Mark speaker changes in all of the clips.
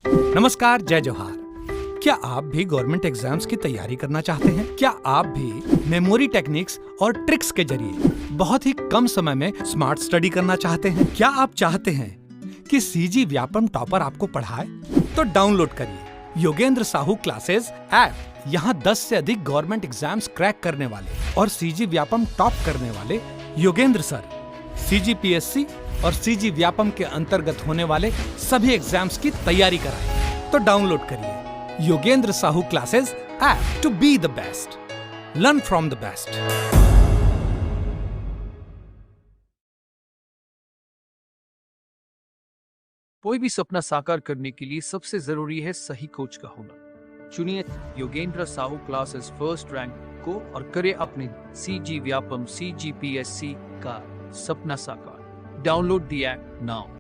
Speaker 1: नमस्कार, जय जोहार। क्या आप भी गवर्नमेंट एग्जाम्स की तैयारी करना चाहते हैं? क्या आप भी मेमोरी टेक्निक्स और ट्रिक्स के जरिए बहुत ही कम समय में स्मार्ट स्टडी करना चाहते हैं? क्या आप चाहते हैं कि सीजी व्यापम टॉपर आपको पढ़ाए? तो डाउनलोड करिए योगेंद्र साहू क्लासेस ऐप। यहाँ 10 से अधिक गवर्नमेंट एग्जाम्स क्रैक करने वाले और सीजी व्यापम टॉप करने वाले योगेंद्र सर सीजीपीएससी और सीजी व्यापम के अंतर्गत होने वाले सभी एग्जाम्स की तैयारी कराएं। तो डाउनलोड करिए Yogendra Sahu classes app to be the best, learn from the best.
Speaker 2: कोई भी सपना साकार करने के लिए सबसे जरूरी है सही कोच का होना। चुनिए Yogendra Sahu classes first rank को और करे अपने सीजी व्यापम सीजीपीएससी का सपना साकार। Download the app now.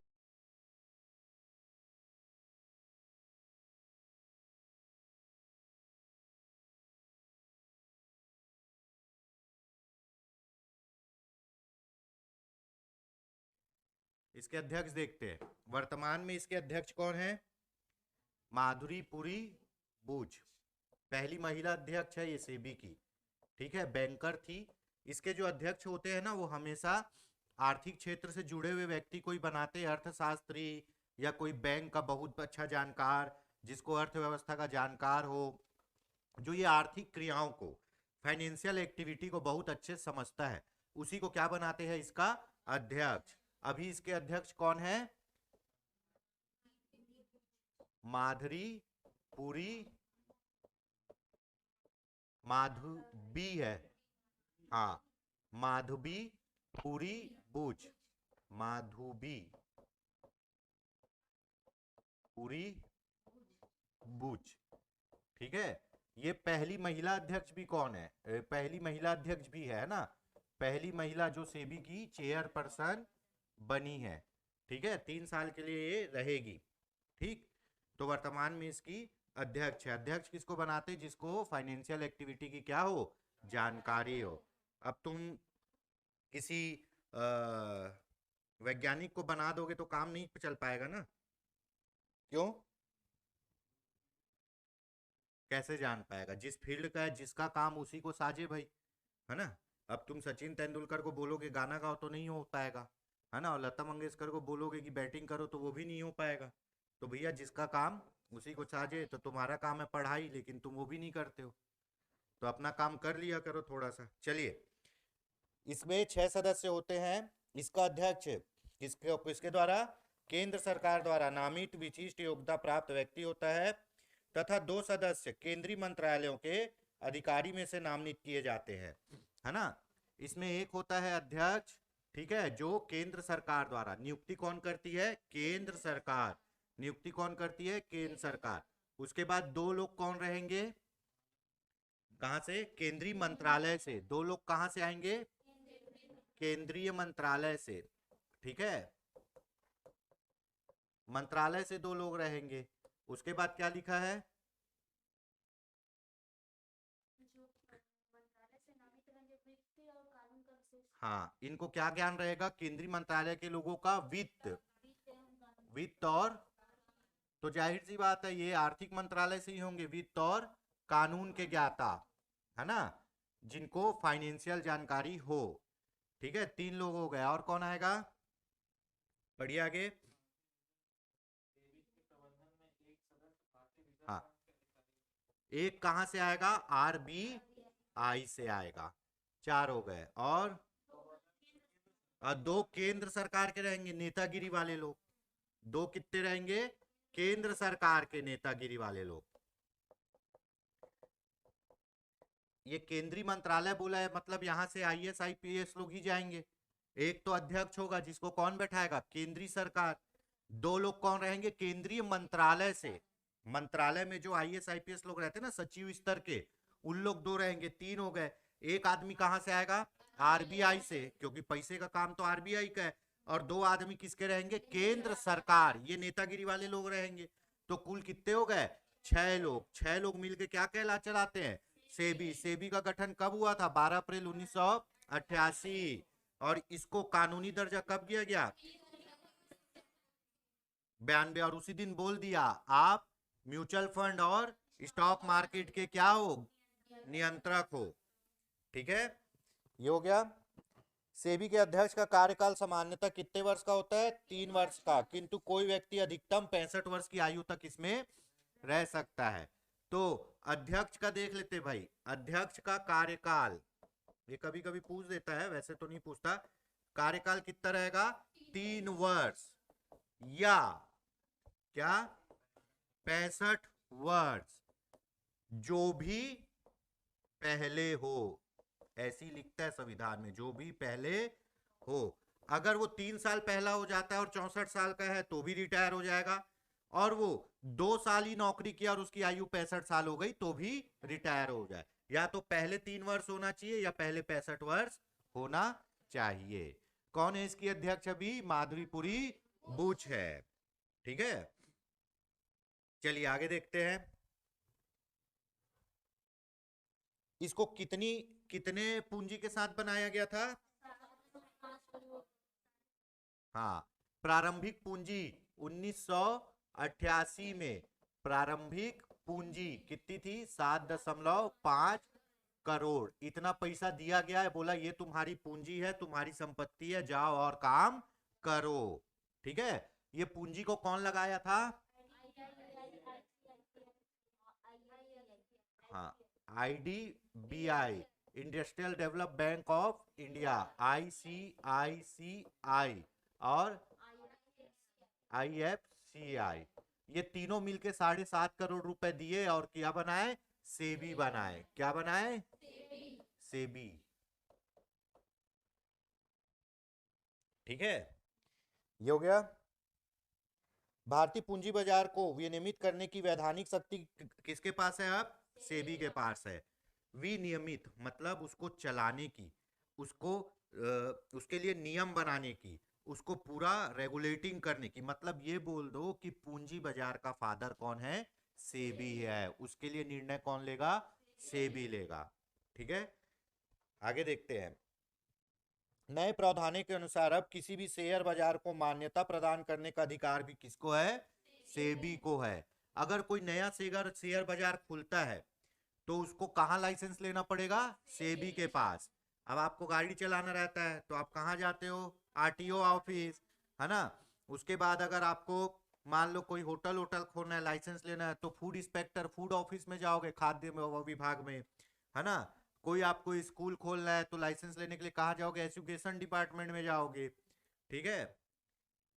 Speaker 3: इसके अध्यक्ष देखते हैं। वर्तमान में इसके अध्यक्ष कौन है? माधुरी पुरी बूझ, पहली महिला अध्यक्ष है ये सेबी की। ठीक है, बैंकर थी। इसके जो अध्यक्ष होते हैं ना, वो हमेशा आर्थिक क्षेत्र से जुड़े हुए व्यक्ति को ही बनाते हैं, अर्थशास्त्री या कोई बैंक का बहुत अच्छा जानकार, जिसको अर्थव्यवस्था का जानकार हो, जो ये आर्थिक क्रियाओं को, फाइनेंशियल एक्टिविटी को बहुत अच्छे से समझता है, उसी को क्या बनाते हैं? इसका अध्यक्ष। अभी इसके अध्यक्ष कौन है? माधुरी पुरी माधुबी है। हाँ, माधुबी पुरी बूझ, माधुबी पुरी बूझ। ठीक है, ये पहली महिला अध्यक्ष भी कौन है? पहली महिला अध्यक्ष भी है ना, पहली महिला जो सेबी की चेयरपर्सन बनी है। ठीक है, 3 साल के लिए ये रहेगी। ठीक, तो वर्तमान में इसकी अध्यक्ष है। अध्यक्ष किसको बनाते? जिसको फाइनेंशियल एक्टिविटी की क्या हो, जानकारी हो। अब तुम किसी वैज्ञानिक को बना दोगे तो काम नहीं चल पाएगा ना। क्यों? कैसे जान पाएगा? जिस फील्ड का है, जिसका काम उसी को साजे भाई, है ना। अब तुम सचिन तेंदुलकर को बोलोगे गाना गाओ तो नहीं हो पाएगा, है ना। और लता मंगेशकर को बोलोगे कि बैटिंग करो तो वो भी नहीं हो पाएगा। तो भैया जिसका काम उसी को साजे। तो तुम्हारा काम है पढ़ाई, लेकिन तुम वो भी नहीं करते हो, तो अपना काम कर लिया करो थोड़ा सा। चलिए, इसमें 6 सदस्य होते हैं। इसका अध्यक्ष किसके द्वारा? केंद्र सरकार द्वारा नामित विशिष्ट योग्यता प्राप्त व्यक्ति होता है, तथा 2 सदस्य केंद्रीय मंत्रालयों के अधिकारी में से नामित किए जाते हैं, है ना। इसमें एक होता है अध्यक्ष, ठीक है, जो केंद्र सरकार द्वारा नियुक्ति कौन करती है? केंद्र सरकार। नियुक्ति कौन करती है? केंद्र सरकार। उसके बाद 2 लोग कौन रहेंगे? कहां से? केंद्रीय मंत्रालय से। 2 लोग कहां से आएंगे? केंद्रीय मंत्रालय से। ठीक है, मंत्रालय से 2 लोग रहेंगे। उसके बाद क्या लिखा है? हाँ, इनको क्या ज्ञान रहेगा? केंद्रीय मंत्रालय के लोगों का वित्त और, तो जाहिर सी बात है ये आर्थिक मंत्रालय से ही होंगे, वित्त और कानून के ज्ञाता, है ना, जिनको फाइनेंशियल जानकारी हो। ठीक है, 3 लोग हो गए। और कौन आएगा? पढ़िए आगे। हाँ, एक कहां से आएगा? आरबीआई से आएगा। 4 हो गए। और 2 केंद्र सरकार के रहेंगे, नेतागिरी वाले लोग। 2 कितने रहेंगे? केंद्र सरकार के नेतागिरी वाले लोग। ये केंद्रीय मंत्रालय बोला है, मतलब यहां से आईएएस आईपीएस लोग ही जाएंगे। एक तो अध्यक्ष होगा, जिसको कौन बैठाएगा? केंद्रीय सरकार। 2 लोग कौन रहेंगे? केंद्रीय मंत्रालय से। मंत्रालय में जो आईएएस आईपीएस लोग रहते हैं ना, सचिव स्तर के, उन लोग 2 रहेंगे। 3 हो गए। एक आदमी कहां से आएगा? आरबीआई से, क्योंकि पैसे का काम तो आरबीआई का है। और 2 आदमी किसके रहेंगे? केंद्र सरकार, ये नेतागिरी वाले लोग रहेंगे। तो कुल कितने हो गए? 6 लोग। 6 लोग मिलके क्या कहला चलाते हैं? सेबी। सेबी का गठन कब हुआ था? 12 अप्रैल 1988। और इसको कानूनी दर्जा कब दिया गया? 92 और उसी दिन बोल दिया आप म्यूचुअल फंड और स्टॉक मार्केट के क्या हो, नियंत्रक हो। ठीक है, ये हो गया। सेबी के अध्यक्ष का कार्यकाल सामान्यतः कितने वर्ष का होता है, 3 वर्ष का, किंतु कोई व्यक्ति अधिकतम 65 वर्ष की आयु तक इसमें रह सकता है। तो अध्यक्ष का देख लेते भाई, अध्यक्ष का कार्यकाल, ये कभी कभी पूछ देता है, वैसे तो नहीं पूछता। कार्यकाल कितना रहेगा, 3 वर्ष या क्या 65 वर्ष, जो भी पहले हो, ऐसी लिखता है संविधान में, जो भी पहले हो। अगर वो 3 साल पहला हो जाता है और 64 साल का है तो भी रिटायर हो जाएगा, और वो 2 साल ही नौकरी किया और उसकी आयु 65 साल हो गई तो भी रिटायर हो जाए। या तो पहले 3 वर्ष होना चाहिए या पहले 65 वर्ष होना चाहिए। कौन है इसकी अध्यक्ष अभी, माधुरीपुरी बुच है। ठीक है, चलिए आगे देखते हैं। इसको कितने पूंजी के साथ बनाया गया था, हाँ, प्रारंभिक पूंजी 1988 में प्रारंभिक पूंजी कितनी थी, 7.5 करोड़। इतना पैसा दिया गया है, बोला ये तुम्हारी पूंजी है, तुम्हारी संपत्ति है, जाओ और काम करो। ठीक है, ये पूंजी को कौन लगाया था, हाँ, IDBI, industrial develop bank of India, ICICI और IFCI, ये तीनों मिलके 7.5 करोड़ रुपए दिए और क्या बनाए, सेबी बनाए। क्या बनाए, सेबी। ठीक है, ये हो गया। भारतीय पूंजी बाजार को विनियमित करने की वैधानिक शक्ति किसके पास है, अब सेबी के पास है। विनियमित मतलब उसको चलाने की, उसको उसके लिए नियम बनाने की, उसको पूरा रेगुलेटिंग करने की। मतलब ये बोल दो कि पूंजी बाजार का फादर कौन है, सेबी है। उसके लिए निर्णय कौन लेगा, सेबी लेगा। ठीक है, आगे देखते हैं। नए प्रावधानों के अनुसार अब किसी भी शेयर बाजार को मान्यता प्रदान करने का अधिकार भी किसको है, सेबी को है। अगर कोई नया शेयर बाजार खुलता है तो उसको कहाँ लाइसेंस लेना पड़ेगा, सेबी के पास। अब आपको गाड़ी चलाना रहता है तो आप कहाँ जाते हो, आरटीओ ऑफिस, है ना। उसके बाद अगर आपको मान लो कोई होटल खोलना है, लाइसेंस लेना है, तो फूड इंस्पेक्टर, फूड ऑफिस में जाओगे, खाद्य विभाग में, है ना। कोई आपको स्कूल खोलना है तो लाइसेंस लेने के लिए कहाँ जाओगे, एजुकेशन डिपार्टमेंट में जाओगे। ठीक है,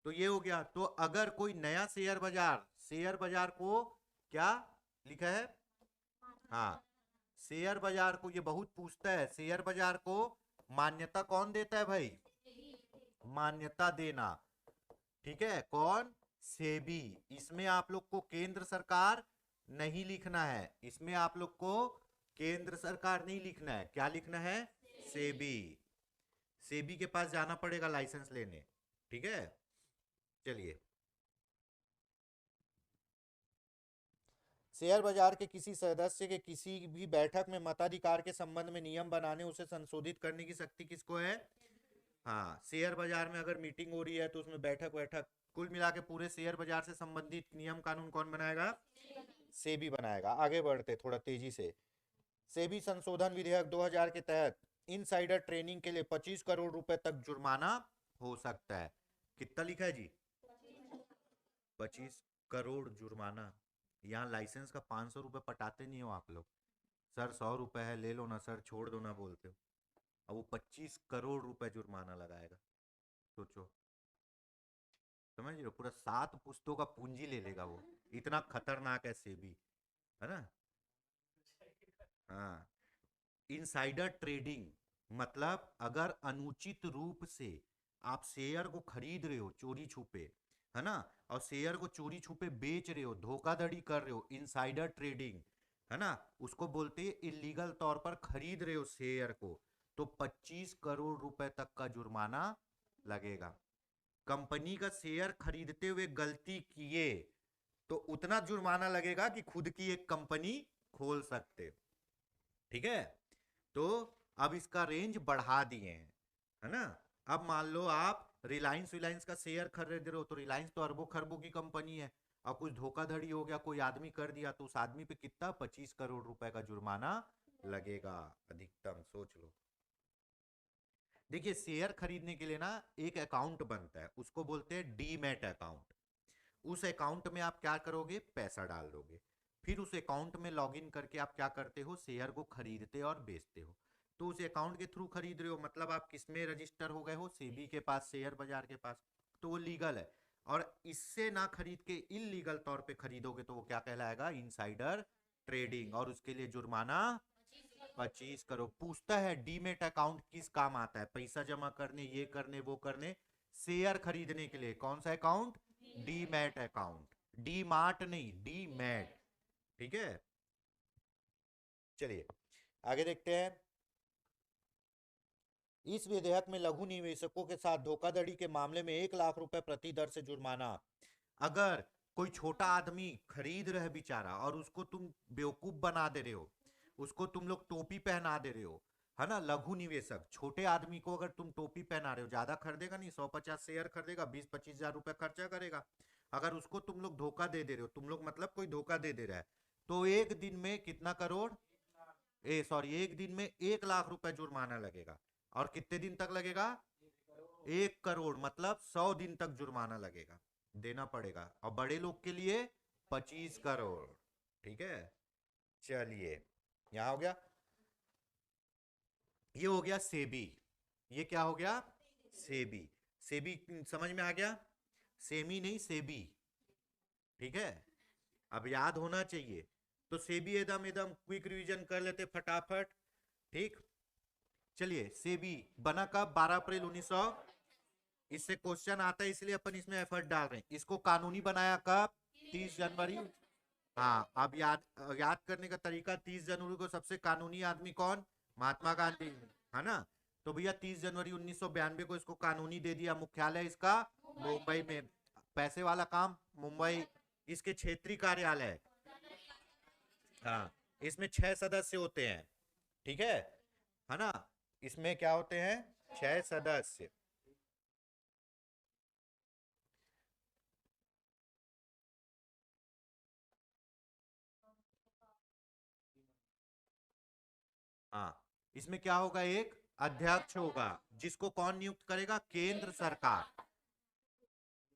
Speaker 3: तो ये हो गया। तो अगर कोई नया शेयर बाजार को क्या लिखा है, हाँ, शेयर बाजार को, ये बहुत पूछता है, शेयर बाजार को मान्यता कौन देता है भाई, मान्यता देना। ठीक है, कौन, सेबी। इसमें आप लोग को केंद्र सरकार नहीं लिखना है, इसमें आप लोग को केंद्र सरकार नहीं लिखना है, क्या लिखना है, सेबी। सेबी के पास जाना पड़ेगा लाइसेंस लेने। ठीक है, चलिए। शेयर बाजार के किसी सदस्य के किसी भी बैठक में मताधिकार के संबंध में नियम बनाने, उसे संशोधित करने की शक्ति किसको है, हाँ, शेयर बाजार में अगर मीटिंग हो रही है तो उसमें बैठक, कुल मिला के पूरे शेयर बाजार से संबंधित नियम कानून कौन बनाएगा, सेबी बनाएगा। आगे बढ़ते थोड़ा तेजी से। सेबी संशोधन विधेयक 2000 के तहत इनसाइडर ट्रेडिंग के लिए 25 करोड़ रुपए तक जुर्माना हो सकता है। कितना लिखा है जी, 25 करोड़ जुर्माना। यहाँ लाइसेंस का 500 रुपए पटाते नहीं हो आप लोग, सर 100 रुपए है ले लो ना सर, छोड़ दो ना बोलते हो। अब वो 25 करोड़ रुपए जुर्माना लगाएगा, सोचो, समझ रहे हो, पूरा 7 पुस्तों का पूंजी ले लेगा वो, इतना खतरनाक है सेबी, है ना। हाँ, इनसाइडर ट्रेडिंग मतलब अगर अनुचित रूप से आप शेयर को खरीद रहे हो चोरी छुपे, है ना, और शेयर को चोरी छुपे बेच रहे हो, धोखाधड़ी कर रहे हो, इनसाइडर ट्रेडिंग, है ना, उसको बोलते हैं इलीगल तौर पर खरीद रहे हो शेयर को, तो 25 करोड़ रुपए तक का जुर्माना लगेगा। कंपनी का शेयर खरीदते हुए गलती किए तो उतना जुर्माना लगेगा कि खुद की एक कंपनी खोल सकते। ठीक है, तो अब इसका रेंज बढ़ा दिए हैं, है ना। अब मान लो आप रिलायंस विलायंस का शेयर खरीद रहे हो तो रिलायंस तो अरबों खरबों की कंपनी है, और कुछ धोखाधड़ी हो गया, कोई आदमी कर दिया, तो उस आदमी पे कितना 25 करोड़ रुपए का जुर्माना लगेगा अधिकतम, सोच लो। देखिए शेयर खरीदने के लिए ना एक अकाउंट बनता है, उसको बोलते हैं डीमैट अकाउंट। उस अकाउंट में आप क्या करोगे, पैसा डाल दोगे, फिर उस अकाउंट में लॉगिन करके आप क्या करते हो, शेयर को खरीदते और बेचते हो। तो उस अकाउंट के थ्रू खरीद रहे हो, मतलब आप किस में रजिस्टर हो गए हो, सेबी के पास, शेयर बाजार के पास, तो वो लीगल है। और इससे ना खरीद के इलीगल तौर पे खरीदोगे तो वो क्या कहलाएगा, इनसाइडर ट्रेडिंग, और उसके लिए जुर्माना 25 करोड़। पूछता है डीमेट अकाउंट किस काम आता है, पैसा जमा करने, ये करने, वो करने, शेयर खरीदने के लिए कौन सा account, demat account, D mart नहीं, डीमैट, ठीक है। चलिए आगे देखते हैं। इस विधेयक में लघु निवेशकों के साथ धोखाधड़ी के मामले में 1 लाख रुपए प्रति दर से जुर्माना। अगर कोई छोटा आदमी खरीद रहे बेचारा और उसको तुम बेवकूफ बना दे रहे हो, उसको तुम लोग टोपी पहना दे रहे हो, है ना, लघु निवेशक छोटे आदमी को अगर तुम टोपी पहना रहे हो, ज्यादा खरीदेगा नहीं, 150 शेयर खरीदेगा, 20-25 हजार रुपए खर्चा करेगा, अगर उसको तुम लोग धोखा दे रहे हो, तुम लोग मतलब कोई धोखा दे रहा है, तो एक दिन में कितना करोड़, एक दिन में 1 लाख रुपए जुर्माना लगेगा। और कितने दिन तक लगेगा, 1 करोड़, मतलब 100 दिन तक जुर्माना लगेगा, देना पड़ेगा। और बड़े लोग के लिए 25 करोड़, ठीक है। चलिए यहां हो गया, ये हो गया सेबी, ये क्या हो गया, सेबी। सेबी समझ में आ गया, सेमी नहीं सेबी, ठीक है, अब याद होना चाहिए। तो सेबी एकदम एकदम क्विक रिवीजन कर लेते फटाफट, ठीक। चलिए सेबी बना कब, 12 अप्रैल 1900, इससे क्वेश्चन आता है इसलिए अपन इसमें एफर्ट डाल रहे हैं। इसको कानूनी बनाया कब, 30 जनवरी। हाँ अब याद करने का तरीका, 30 जनवरी को सबसे कानूनी आदमी कौन, महात्मा गांधी, है ना। तो भैया 30 जनवरी 1992 को इसको कानूनी दे दिया। मुख्यालय इसका मुंबई में, पैसे वाला काम मुंबई, इसके क्षेत्रीय कार्यालय, हाँ, इसमें 6 सदस्य होते हैं, ठीक है ना। इसमें क्या होते हैं, 6 सदस्य। हाँ इसमें क्या होगा, एक अध्यक्ष होगा, जिसको कौन नियुक्त करेगा, केंद्र सरकार।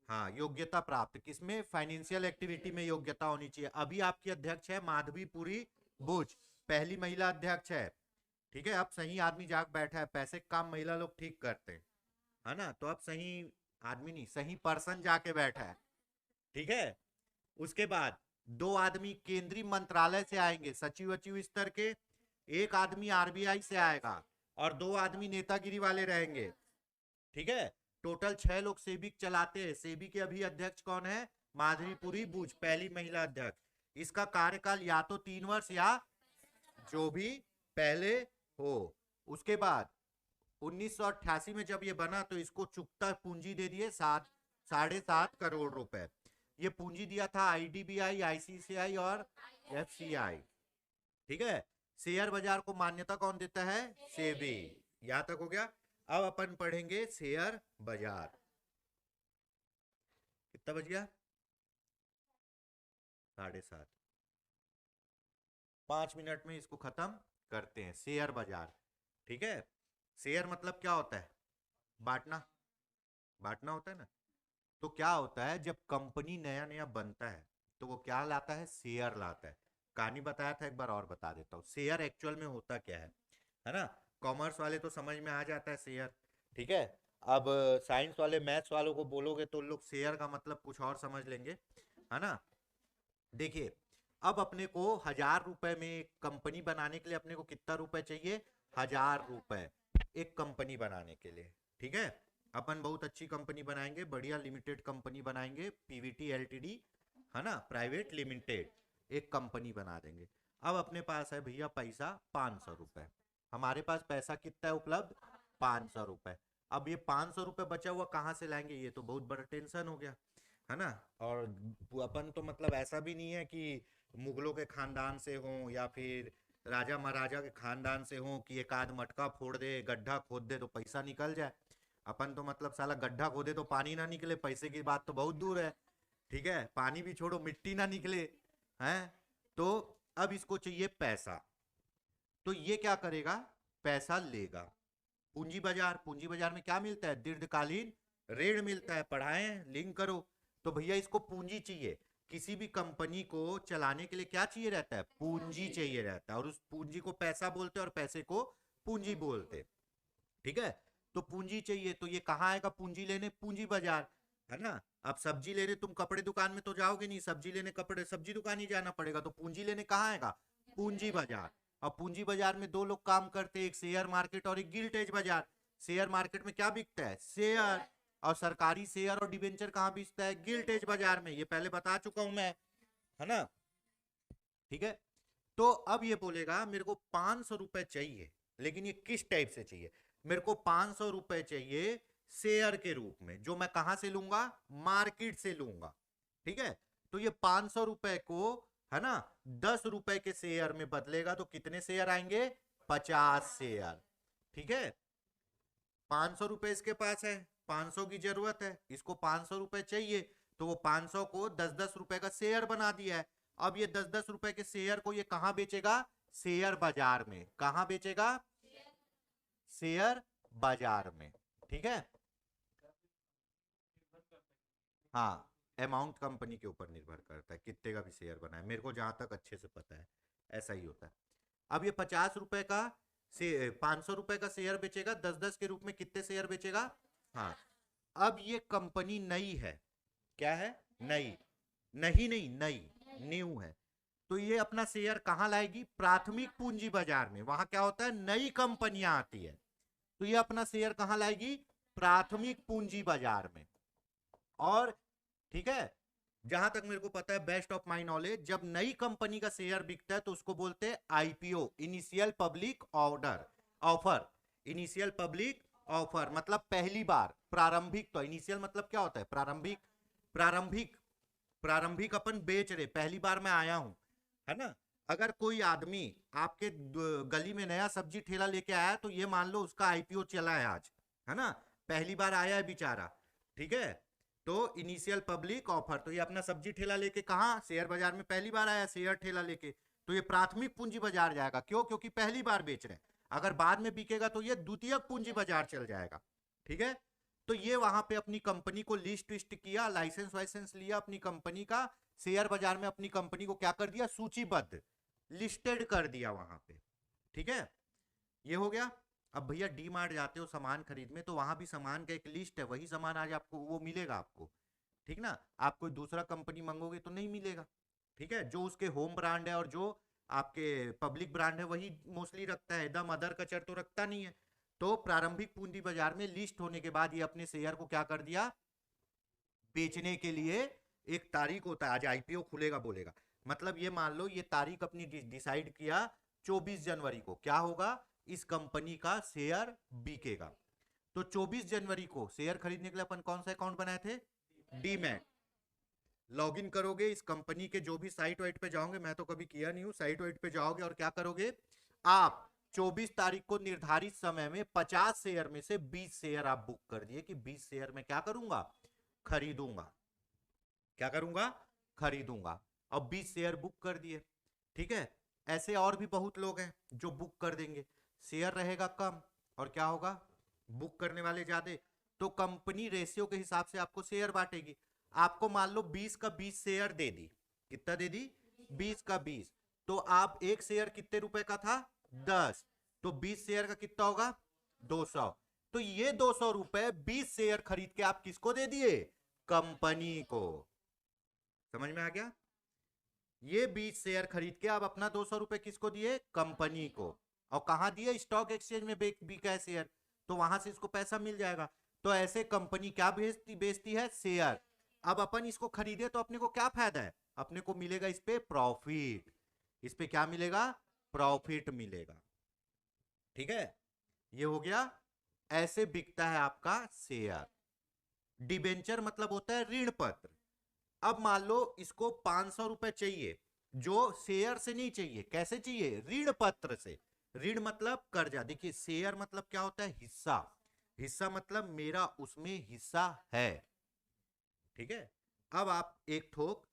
Speaker 3: हाँ योग्यता प्राप्त, किसमें, फाइनेंशियल एक्टिविटी में योग्यता होनी चाहिए। अभी आपकी अध्यक्ष है माधवीपुरी बुच, पहली महिला अध्यक्ष है, ठीक है। अब सही आदमी जाग बैठा है, पैसे का काम महिला लोग ठीक करते हैं, है ना, तो अब सही आदमी नहीं, सही पर्सन जाके बैठा है, ठीक है। उसके बाद 2 आदमी केंद्रीय मंत्रालय से आएंगे, सचिव वचिव स्तर के, एक आदमी आरबीआई से आएगा, और 2 आदमी नेतागिरी वाले रहेंगे, ठीक है। टोटल 6 लोग सेबी चलाते हैं। सेबी के अभी अध्यक्ष कौन है, माधवीपुरी बुच, पहली महिला अध्यक्ष। इसका कार्यकाल या तो 3 वर्ष या जो भी पहले हो। उसके बाद 1988 में जब ये बना तो इसको चुकता पूंजी दे दिए 7.5 करोड़ रुपए। ये पूंजी दिया था आईडीबीआई, आईसीसीआई और एफसीआई, ठीक है। शेयर बाजार को मान्यता कौन देता है, सेबी। यहां तक हो गया। अब अपन पढ़ेंगे शेयर बाजार। कितना बज गया, 7:30, 5 मिनट में इसको खत्म करते हैं। शेयर बाजार, ठीक है। शेयर मतलब क्या होता है, बांटना, बांटना होता है ना। तो क्या होता है, जब कंपनी नया नया बनता है तो वो क्या लाता है, शेयर लाता है। कहानी बताया था एक बार और बता देता हूँ, शेयर एक्चुअल में होता क्या है ना। कॉमर्स वाले तो समझ में आ जाता है शेयर, ठीक है। अब साइंस वाले, मैथ्स वालों को बोलोगे तो लोग शेयर का मतलब कुछ और समझ लेंगे, है ना। देखिए अब अपने को 1000 रुपए में कंपनी बनाने के लिए अपने को कितना रुपए चाहिए, 1000 रुपए एक कंपनी बनाने के लिए, ठीक है। अपन बहुत अच्छी कंपनी बनाएंगे, बढ़िया लिमिटेड कंपनी बनाएंगे, पीवीटी एलटीडी, है ना, प्राइवेट लिमिटेड, एक कंपनी बना देंगे। अब अपने पास है भैया पैसा 500 रुपए, हमारे पास पैसा कितना है उपलब्ध, 500 रुपए। अब ये 500 रुपए बचा हुआ कहाँ से लाएंगे, ये तो बहुत बड़ा टेंशन हो गया, है ना। और अपन तो मतलब ऐसा भी नहीं है कि मुगलों के खानदान से हो या फिर राजा महाराजा के खानदान से हो कि एक आध मटका फोड़ दे, गड्ढा खोद दे तो पैसा निकल जाए। अपन तो मतलब साला गड्ढा खोदे तो पानी ना निकले, पैसे की बात तो बहुत दूर है। ठीक है, पानी भी छोड़ो, मिट्टी ना निकले हैं। तो अब इसको चाहिए पैसा, तो ये क्या करेगा, पैसा लेगा। पूंजी बाजार, पूंजी बाजार में क्या मिलता है, दीर्घकालीन ऋण मिलता है। पढ़ाएं, लिंक करो। तो भैया इसको पूंजी चाहिए। किसी भी कंपनी को चलाने के लिए क्या चाहिए रहता है, पूंजी चाहिए रहता है, और उस पूंजी को पैसा बोलते हैं और पैसे को पूंजी बोलते। ठीक है, तो पूंजी चाहिए, तो ये कहाँ आएगा पूंजी लेने, पूंजी बाजार, है ना। अब सब्जी लेने तुम कपड़े दुकान में तो जाओगे नहीं, सब्जी लेने कपड़े सब्जी दुकान ही जाना पड़ेगा, तो पूंजी लेने कहाँ आएगा, पूंजी बाजार। अब पूंजी बाजार में दो लोग काम करते हैं, एक शेयर मार्केट और एक गिल्टेज बाजार। शेयर मार्केट में क्या बिकता है, शेयर, और सरकारी शेयर और डिबेंचर कहाँ बिकता है, गिल्टेज बाजार में। ये पहले बता चुका हूं मैं, है ना। ठीक है, तो अब ये बोलेगा मेरे को 500 रुपए चाहिए, लेकिन ये किस टाइप से चाहिए, मेरे को 500 रुपए चाहिए शेयर के रूप में, जो मैं कहां से लूंगा, मार्केट से लूंगा। ठीक है, तो ये 500 रुपए को, है ना, 10 रुपए के शेयर में बदलेगा, तो कितने शेयर आएंगे, 50 शेयर। ठीक है, 500 रुपए इसके पास है, 500 की जरूरत है, इसको 500 रुपए चाहिए, तो वो 500 को 10-10 रुपए का शेयर बना दिया है। अब ये 10-10 रुपए के शेयर को ये कहां बेचेगा, शेयर बाजार में। कहां बेचेगा, शेयर बाजार में। ठीक है, हाँ, अमाउंट कंपनी के ऊपर निर्भर करता है, कितने का भी शेयर बना है, मेरे को जहां तक अच्छे से पता है ऐसा ही होता है। अब ये 50 रुपए का से 500 रुपए का शेयर बेचेगा, 10-10 के रूप में कितने शेयर बेचेगा, हाँ। अब ये कंपनी नई है, क्या है, नई, नहीं नई, न्यू है, तो ये अपना शेयर कहां लाएगी, प्राथमिक पूंजी बाजार में। वहां क्या होता है, नई कंपनियां आती है, तो ये अपना शेयर कहां लाएगी, प्राथमिक पूंजी बाजार में। और ठीक है, जहां तक मेरे को पता है, बेस्ट ऑफ माई नॉलेज, जब नई कंपनी का शेयर बिकता है तो उसको बोलते हैं IPO, initial public order offer. Initial public offer मतलब पहली बार, प्रारंभिक, तो इनिशियल मतलब क्या होता है, प्रारंभिक, प्रारंभिक, प्रारंभिक अपन बेच रहे, पहली बार मैं आया हूं, है ना। अगर कोई आदमी आपके गली में नया सब्जी ठेला लेके आया, तो ये मान लो उसका आईपीओ चला है आज, है ना, पहली बार आया है बेचारा। ठीक है, तो इनिशियल पब्लिक ऑफर, तो ये अपना सब्जी ठेला लेके कहा, शेयर बाजार में पहली बार आया, शेयर ठेला लेके, तो ये प्राथमिक पूंजी बाजार जाएगा। क्यों, क्योंकि पहली बार बेच रहे हैं। अगर बाद में बिकेगा तो ये द्वितीयक पूंजी बाजार चल जाएगा। ठीक है, तो ये वहां पे अपनी कंपनी को लिस्ट विस्ट किया, लाइसेंस वाइसेंस लिया अपनी कंपनी का, शेयर बाजार में अपनी कंपनी को क्या कर दिया, सूचीबद्ध, लिस्टेड कर दिया वहां पे। ठीक है, ये हो गया। अब भैया डी मार्ट जाते हो सामान खरीदने, तो वहां भी सामान का एक लिस्ट है, वही सामान आज आपको वो मिलेगा आपको। ठीक ना, आप कोई दूसरा कंपनी मंगोगे तो नहीं मिलेगा। ठीक है, जो उसके होम ब्रांड है और जो आपके पब्लिक ब्रांड है वही मोस्टली रखता है, एकदम अदर कचर तो रखता नहीं है। तो प्रारंभिक पूंजी बाजार में लिस्ट होने के बाद ये अपने शेयर को क्या कर दिया, बेचने के लिए एक तारीख होता है, आज आईपीओ खुलेगा बोलेगा, मतलब ये मान लो ये तारीख अपनी डिसाइड किया 24 जनवरी को, क्या होगा, इस कंपनी का शेयर बिकेगा। तो 24 जनवरी को शेयर खरीदने के लिए अपन कौन सा अकाउंट बनाए थे, डीमैट। लॉगिन करोगे इस कंपनी के जो भी साइट वाइट पे जाओगे, मैं तो कभी किया नहीं हूं, साइट वाइट पे जाओगे और क्या करोगे, आप 24 तारीख को निर्धारित समय में 50 शेयर में से 20 शेयर आप बुक कर दिए कि 20 शेयर में क्या करूंगा, खरीदूंगा। क्या करूंगा, खरीदूंगा। अब 20 शेयर बुक कर दिए। ठीक है, ऐसे और भी बहुत लोग हैं जो बुक कर देंगे, शेयर रहेगा कम और क्या होगा, बुक करने वाले ज्यादा, तो कंपनी रेशियो के हिसाब से आपको शेयर बांटेगी। आपको मान लो 20 का 20 शेयर दे दी, कितना दे दी, 20 का 20, तो आप एक शेयर कितने रुपए का था, 10, तो 20 शेयर का कितना होगा, 200। तो ये 200 रुपए 20 शेयर खरीद के आप किसको दे दिए, कंपनी को। समझ में आ गया, ये 20 शेयर खरीद के आप अपना 200 रुपए किसको दिए, कंपनी को। और कहां दिए, स्टॉक एक्सचेंज में बिका है शेयर, तो वहां से इसको पैसा मिल जाएगा। तो ऐसे कंपनी क्या बेचती है, शेयर। अब अपन इसको खरीदे तो अपने को क्या फायदा है, अपने को मिलेगा इस पे प्रॉफिट, इस पे क्या मिलेगा, प्रॉफिट मिलेगा। ठीक है, ये हो गया, ऐसे बिकता है आपका शेयर। डिबेंचर मतलब होता है ऋण पत्र। अब मान लो इसको 500 रुपए चाहिए, जो शेयर से नहीं चाहिए, कैसे चाहिए, ऋण पत्र से। ऋण मतलब कर्जा। देखिए शेयर मतलब क्या होता है, हिस्सा, हिस्सा मतलब मेरा उसमें हिस्सा है। ठीक है, अब आप एक ठोक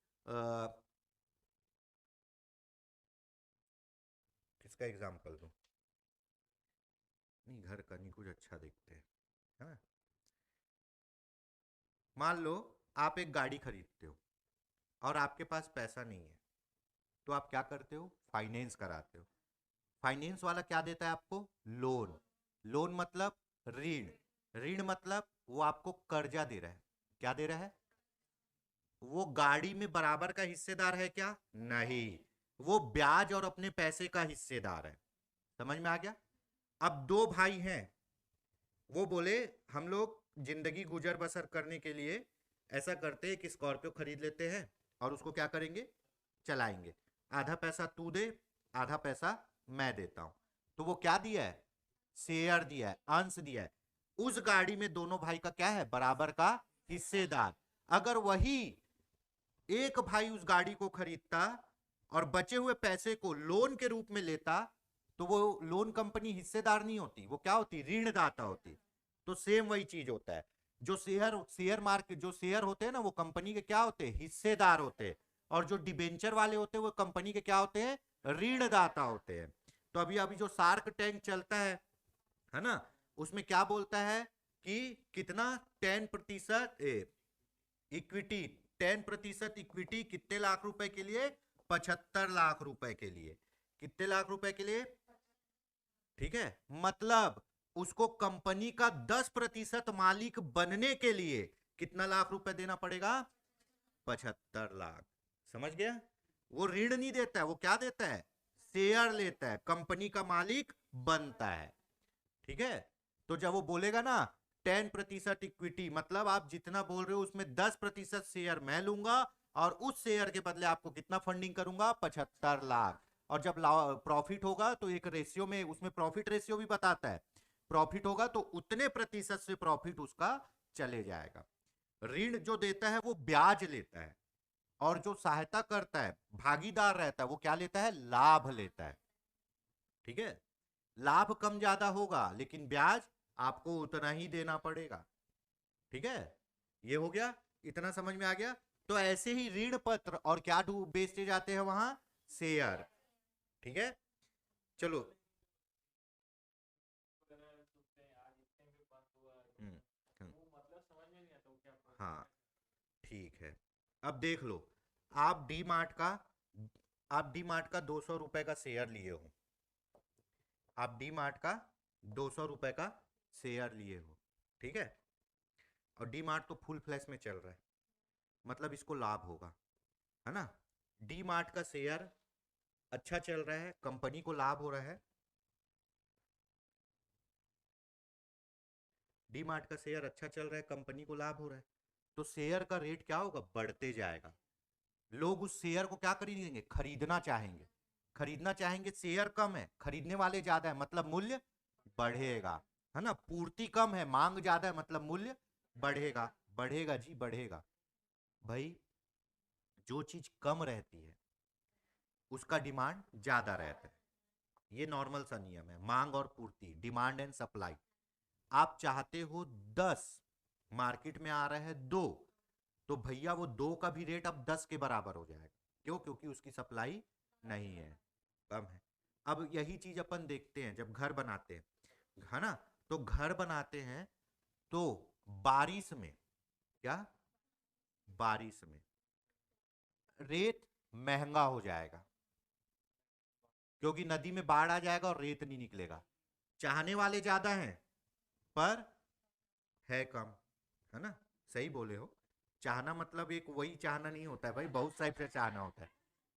Speaker 3: किसका एग्जाम्पल दूं? नहीं, घर का नहीं, कुछ अच्छा देखते हैं, है ना। मान लो आप एक गाड़ी खरीदते हो और आपके पास पैसा नहीं है, तो आप क्या करते हो? फाइनेंस कराते हो। फाइनेंस वाला क्या देता है आपको? लोन। लोन मतलब ऋण। ऋण मतलब वो आपको कर्जा दे रहा है। क्या दे रहा है? वो गाड़ी में बराबर का हिस्सेदार है क्या? नहीं, वो ब्याज और अपने पैसे का हिस्सेदार है। समझ में आ गया? अब दो भाई हैं, वो बोले हम लोग जिंदगी गुजर बसर करने के लिए ऐसा करते हैं कि स्कॉर्पियो खरीद लेते हैं और उसको क्या करेंगे? चलाएंगे। आधा पैसा तू दे, आधा पैसा मैं देता हूं। तो वो क्या दिया है? शेयर दिया है, अंश दिया है। उस गाड़ी में दोनों भाई का क्या है? बराबर का हिस्सेदार। अगर वही एक भाई उस गाड़ी को खरीदता और बचे हुए पैसे को लोन के रूप में लेता, तो वो लोन कंपनी हिस्सेदार नहीं होती, वो क्या होती? ऋणदाता होती। तो सेम वही चीज होता है। जो शेयर मार्केट, जो शेयर होते हैं ना, वो कंपनी के क्या होते हैं? हिस्सेदार होते हैं। और जो डिबेंचर वाले होते हैं वो कंपनी के क्या होते हैं? ऋणदाता होते हैं। तो अभी अभी जो शार्क टैंक चलता है ना, उसमें क्या बोलता है कि कितना 10% इक्विटी, 10% इक्विटी कितने लाख रुपए के लिए? 75 लाख रुपए के लिए। कितने लाख रुपए के लिए? ठीक है, मतलब उसको कंपनी का 10% मालिक बनने के लिए कितना लाख रुपए देना पड़ेगा? 75 लाख। समझ गया? वो ऋण नहीं देता है, वो क्या देता है? शेयर लेता है, कंपनी का मालिक बनता है। ठीक है, तो जब वो बोलेगा ना 10% इक्विटी, मतलब आप जितना बोल रहे हो उसमें 10% शेयर मैं लूंगा और उस शेयर के बदले आपको कितना फंडिंग करूंगा? 75 लाख। और जब प्रॉफिट होगा तो एक रेशियो में, उसमें प्रॉफिट रेशियो भी बताता है, प्रॉफिट होगा तो उतने प्रतिशत से प्रॉफिट उसका चले जाएगा। ऋण जो देता है वो ब्याज लेता है, और जो सहायता करता है, भागीदार रहता है, वो क्या लेता है? लाभ लेता है। ठीक है, लाभ कम ज्यादा होगा लेकिन ब्याज आपको उतना ही देना पड़ेगा। ठीक है, ये हो गया, इतना समझ में आ गया। तो ऐसे ही ऋण पत्र और क्या बेचते जाते हैं वहां? शेयर। ठीक है, चलो। हम्म, हम्म, हाँ, ठीक है। अब देख लो, आप डी मार्ट का आप डी मार्ट का 200 रुपए का शेयर लिए हो। आप डी मार्ट का 200 रुपए का शेयर लिए हो। ठीक है, और डी मार्ट तो फुल फ्लैश में चल रहा है, मतलब इसको लाभ होगा, है ना। डी मार्ट का शेयर अच्छा चल रहा है, कंपनी को लाभ हो रहा है। डी मार्ट का शेयर अच्छा चल रहा है, कंपनी को लाभ हो रहा है, तो शेयर का रेट क्या होगा? बढ़ते जाएगा। लोग उस शेयर को क्या खरीदेंगे? खरीदना चाहेंगे। खरीदना चाहेंगे, शेयर कम है, खरीदने वाले ज्यादा है, मतलब मूल्य बढ़ेगा, है ना। पूर्ति कम है, मांग ज्यादा है, मतलब मूल्य बढ़ेगा। बढ़ेगा जी, बढ़ेगा। भाई, जो चीज कम रहती है उसका डिमांड ज्यादा रहता है। ये नॉर्मल सा नियम है, मांग और पूर्ति, डिमांड एंड सप्लाई। आप चाहते हो 10, मार्केट में आ रहा है 2, तो भैया वो 2 का भी रेट अब 10 के बराबर हो जाएगा। क्यों? क्योंकि उसकी सप्लाई नहीं है, कम है। अब यही चीज अपन देखते हैं जब घर बनाते हैं, है ना। तो घर बनाते हैं तो बारिश में क्या? बारिश में रेत महंगा हो जाएगा, क्योंकि नदी में बाढ़ आ जाएगा और रेत नहीं निकलेगा। चाहने वाले ज्यादा हैं पर है कम, है ना। सही बोले हो। चाहना मतलब एक वही चाहना नहीं होता है भाई, बहुत टाइप से चाहना होता है।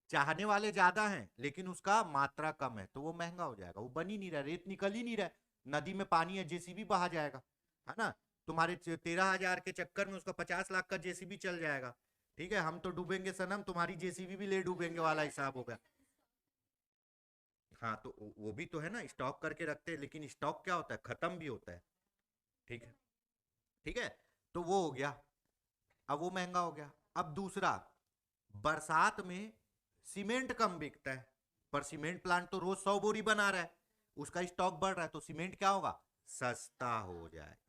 Speaker 3: चाहने वाले ज्यादा हैं लेकिन उसका मात्रा कम है, तो वो महंगा हो जाएगा, वो बन ही नहीं रहा, रेत निकल ही नहीं रहा। नदी में पानी है, जेसीबी बहा जाएगा, है ना। तुम्हारे 13,000 के चक्कर में उसका 50 लाख का जेसीबी चल जाएगा। ठीक है, हम तो डूबेंगे सनम, तुम्हारी जेसीबी भी ले डूबेंगे वाला हिसाब होगा। हाँ, तो वो भी तो है ना, स्टॉक करके रखते हैं, लेकिन स्टॉक क्या होता है? खत्म भी होता है। ठीक है, ठीक है, तो वो हो गया, अब वो महंगा हो गया। अब दूसरा, बरसात में सीमेंट कम बिकता है, पर सीमेंट प्लांट तो रोज 100 बोरी बना रहा है, उसका स्टॉक बढ़ रहा है, तो सीमेंट क्या होगा? सस्ता हो जाएगा।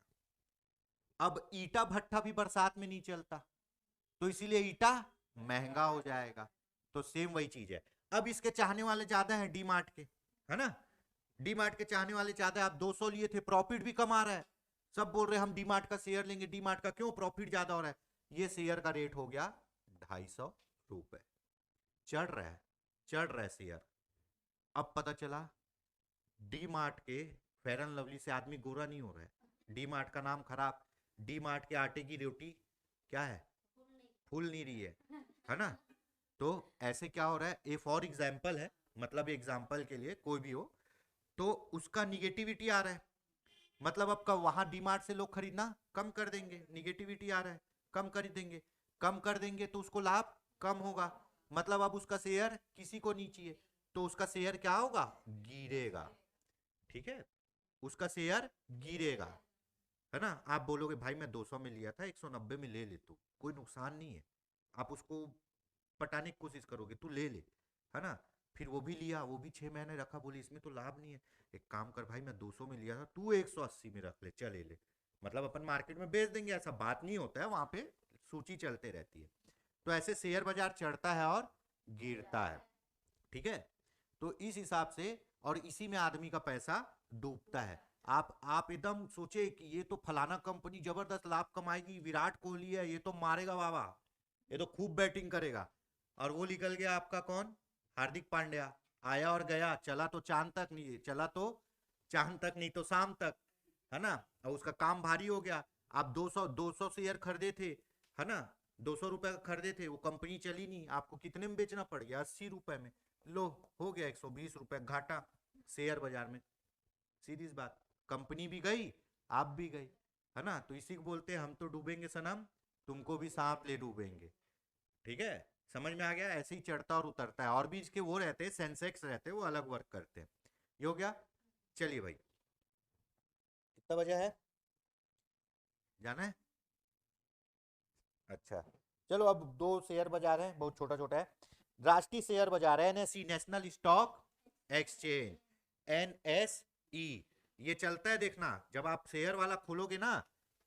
Speaker 3: अब ईटा भट्ठा भी बरसात में नहीं चलता, तो इसीलिए ईटा महंगा हो जाएगा। तो सेम वही चीज है। अब इसके चाहने वाले ज्यादा हैं डी मार्ट के, है ना, डी मार्ट के चाहने वाले ज्यादा है। आप 200 लिए थे, प्रॉफिट भी कमा रहा है, सब बोल रहे हैं हम डी मार्ट का शेयर लेंगे, डी मार्ट का क्यों, प्रॉफिट ज्यादा हो रहा है। ये शेयर का रेट हो गया 250 रुपए, चढ़ रहा है, चढ़ रहा है शेयर। अब पता चला डी मार्ट के फेयर एंड लवली से आदमी गोरा नहीं हो रहा है, डी मार्ट का नाम खराब, डी मार्ट के आटे की रोटी क्या है, फूल नहीं रही है ना। तो ऐसे क्या हो रहा है, ए फॉर एग्जाम्पल है, मतलब एग्जाम्पल के लिए कोई भी हो, तो उसका निगेटिविटी आ रहा है, मतलब अब का वहां डीमार्ट से लोग खरीदना कम कर देंगे, निगेटिविटी आ रहा है, कम कर देंगे, कम कर देंगे तो उसको लाभ कम होगा, मतलब अब उसका शेयर किसी को नहीं चाहिए, तो उसका शेयर क्या होगा, गिरेगा। ठीक है, उसका शेयर गिरेगा, है ना। आप बोलोगे भाई मैं 200 में लिया था 190 में ले तू, कोई नुकसान नहीं है, आप उसको पटाने की कोशिश करोगे, तू ले ले, है ना। फिर वो भी लिया, वो भी 6 महीने रखा, बोले इसमें तो लाभ नहीं है, एक काम कर भाई मैं 200 में लिया था, तू 180 में रख ले, चले ले, मतलब अपन मार्केट में बेच देंगे, ऐसा बात नहीं होता है, वहां पे सूची चलते रहती है। तो ऐसे शेयर बाजार चढ़ता है और गिरता है, ठीक है। तो इस हिसाब से और इसी में आदमी का पैसा डूबता है। आप एकदम सोचे कि ये तो फलाना कंपनी जबरदस्त लाभ कमाएगी, विराट कोहली है, ये तो मारेगा बाबा, ये तो खूब बैटिंग करेगा, और वो निकल गया आपका कौन, हार्दिक पांड्या, आया और गया, चला तो चांद तक नहीं, चला तो चांद तक नहीं तो शाम तक, है ना, और उसका काम भारी हो गया। आप 200 शेयर खरीदे थे, है ना, 200 रुपए का खरीदे थे, वो कंपनी चली नहीं, आपको कितने में बेचना पड़ गया, 80 रुपए में, लो हो गया 120 रुपए घाटा शेयर बाजार में, सीधी सी बात, कंपनी भी गई, आप भी गई, है ना। तो इसी को बोलते हैं हम तो डूबेंगे सनम, तुमको भी सांप ले डूबेंगे। ठीक है, समझ में आ गया, ऐसे ही चढ़ता और उतरता है, और भी इसके वो रहते हैं, सेंसेक्स रहते हैं, वो अलग वर्क करते हैं। ये हो गया। चलिए भाई, कितना बजा है, जाना है, अच्छा चलो, अब 2 शेयर बाजार है, बहुत छोटा छोटा है। राष्ट्रीय शेयर बाजार NSE, national stock exchange, NSE, ये चलता है, देखना जब आप शेयर वाला खोलोगे ना,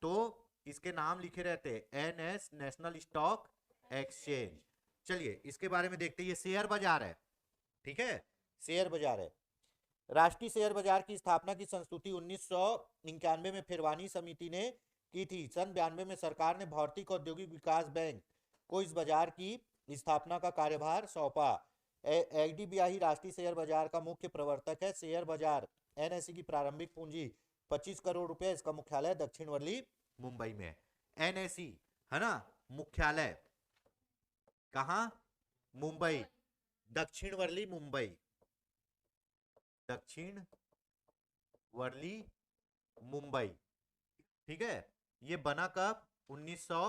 Speaker 3: तो इसके नाम लिखे रहते हैं, एनएस, नेशनल स्टॉक एक्सचेंज। चलिए इसके बारे में देखते हैं, ये शेयर बाजार है, ठीक है, शेयर बाजार है। राष्ट्रीय शेयर बाजार की स्थापना की संस्तुति 1991 में फिरवानी समिति ने की थी। सन 92 में सरकार ने भौतिक औद्योगिक विकास बैंक को इस बाजार की स्थापना का कार्यभार सौंपा। एचडीबीआई राष्ट्रीय शेयर बाजार का मुख्य प्रवर्तक है। शेयर बाजार एनएसई की प्रारंभिक पूंजी 25 करोड़ रुपए, इसका मुख्यालय दक्षिण वर्ली मुंबई में है। एनएसई, है ना, मुख्यालय कहां, मुंबई, दक्षिण वर्ली मुंबई, दक्षिण वर्ली मुंबई, ठीक है। ये बना कब, 1900,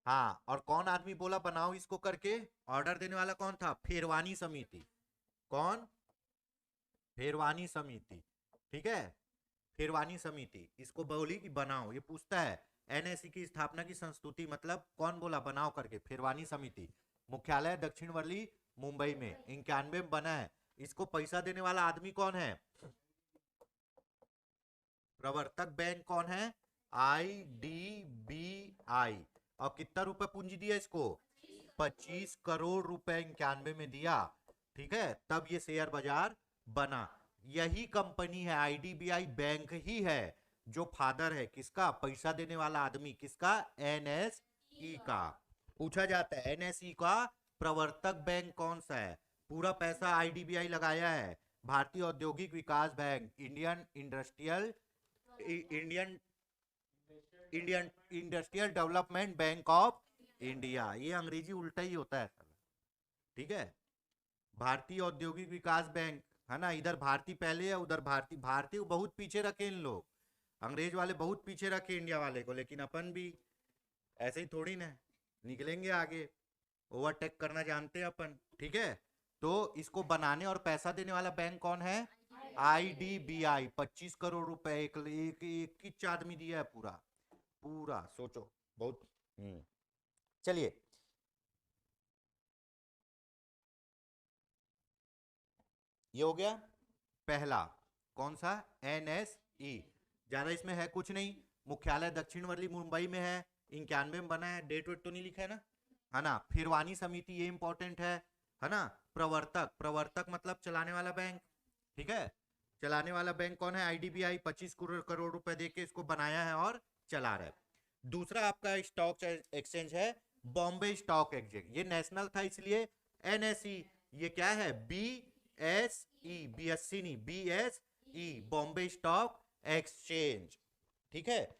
Speaker 3: हाँ, और कौन आदमी बोला बनाओ इसको करके, ऑर्डर देने वाला कौन था, फिरवानी समिति, कौन, फिरवानी समिति, ठीक है, फिरवानी समिति इसको बोली कि बनाओ। ये पूछता है एनएसई की स्थापना की संस्तुति, मतलब कौन बोला बनाओ करके, फिरवानी समिति, मुख्यालय दक्षिण वर्ली मुंबई में, 91 में बना है। इसको पैसा देने वाला आदमी कौन है, प्रवर्तक बैंक कौन है, आईडीबीआई, और कितना रुपए पूंजी दिया इसको, 25 करोड़ रुपए 91 में दिया, ठीक है, तब ये शेयर बाजार बना। यही कंपनी है, आईडीबीआई बैंक ही है जो फादर है किसका, पैसा देने वाला आदमी किसका, एनएसई का। पूछा जाता है एनएसई का प्रवर्तक बैंक कौन सा है, पूरा पैसा आईडीबीआई लगाया है, भारतीय औद्योगिक विकास bank, Indian industrial development bank of India, ये अंग्रेजी उल्टा ही होता है, ठीक है, भारतीय औद्योगिक विकास बैंक, है ना, इधर भारतीय पहले है, उधर भारतीय, भारतीय बहुत पीछे रखे इन लोग, अंग्रेज वाले बहुत पीछे रखे इंडिया वाले को, लेकिन अपन भी ऐसे ही थोड़ी ना निकलेंगे आगे, ओवरटेक करना जानते हैं अपन, ठीक है। तो इसको बनाने और पैसा देने वाला बैंक कौन है, आईडीबीआई, 25 करोड़ रुपए एक आदमी दिया है, पूरा पूरा सोचो बहुत। चलिए ये हो गया पहला, कौन सा, एनएसई, ज्यादा इसमें है कुछ नहीं, मुख्यालय दक्षिणवर्ली मुंबई में है, 91 में बना है, डेट वेट तो नहीं लिखा है ना। फिरवानी समिति, ये इंपॉर्टेंट है ना। प्रवर्तक, प्रवर्तक मतलब चलाने वाला बैंक, ठीक है। चलाने वाला बैंक कौन है? आईडीबीआई 25 करोड़ रुपए देके इसको बनाया है और चला रहा है। दूसरा आपका स्टॉक एक्सचेंज है बॉम्बे स्टॉक एक्सचेंज, ये नेशनल था इसलिए एनएसई, ये क्या है? बीएसई, बीएससी नहीं, बीएसई, बॉम्बे स्टॉक एक्सचेंज, ठीक है।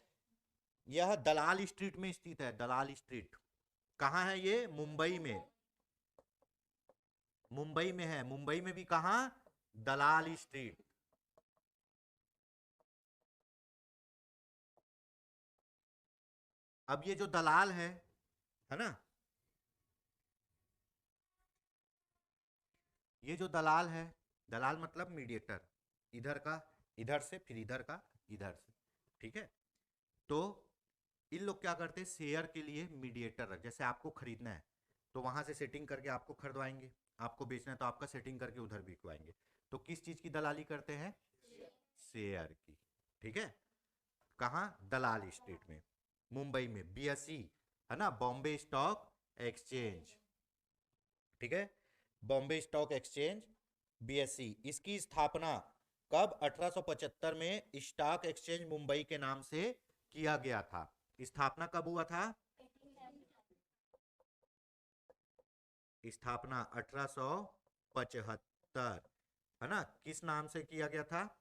Speaker 3: यह दलाल स्ट्रीट में स्थित है, दलाल स्ट्रीट। कहां है ये? मुंबई में, मुंबई में है। मुंबई में भी कहां? दलाल स्ट्रीट। अब ये जो दलाल है ना, ये जो दलाल है, दलाल मतलब मीडिएटर, इधर का इधर से, फिर इधर का इधर से, ठीक है। तो इन लोग क्या करते हैं? शेयर के लिए मीडिएटर रख, जैसे आपको खरीदना है तो वहां से सेटिंग करके आपको खरीदवाएंगे, आपको बेचना है तो आपका सेटिंग करके उधर बिकवाएंगे। तो किस चीज की दलाली करते हैं? शेयर की, ठीक है। कहाँ? दलाल स्ट्रीट में, मुंबई में, बीएसई है ना, बॉम्बे स्टॉक एक्सचेंज, ठीक है। बॉम्बे स्टॉक एक्सचेंज, बीएसई, इसकी स्थापना कब? 1875 में स्टॉक एक्सचेंज मुंबई के नाम से किया गया था। स्थापना कब हुआ था? स्थापना 1875, है ना। किस नाम से किया गया था?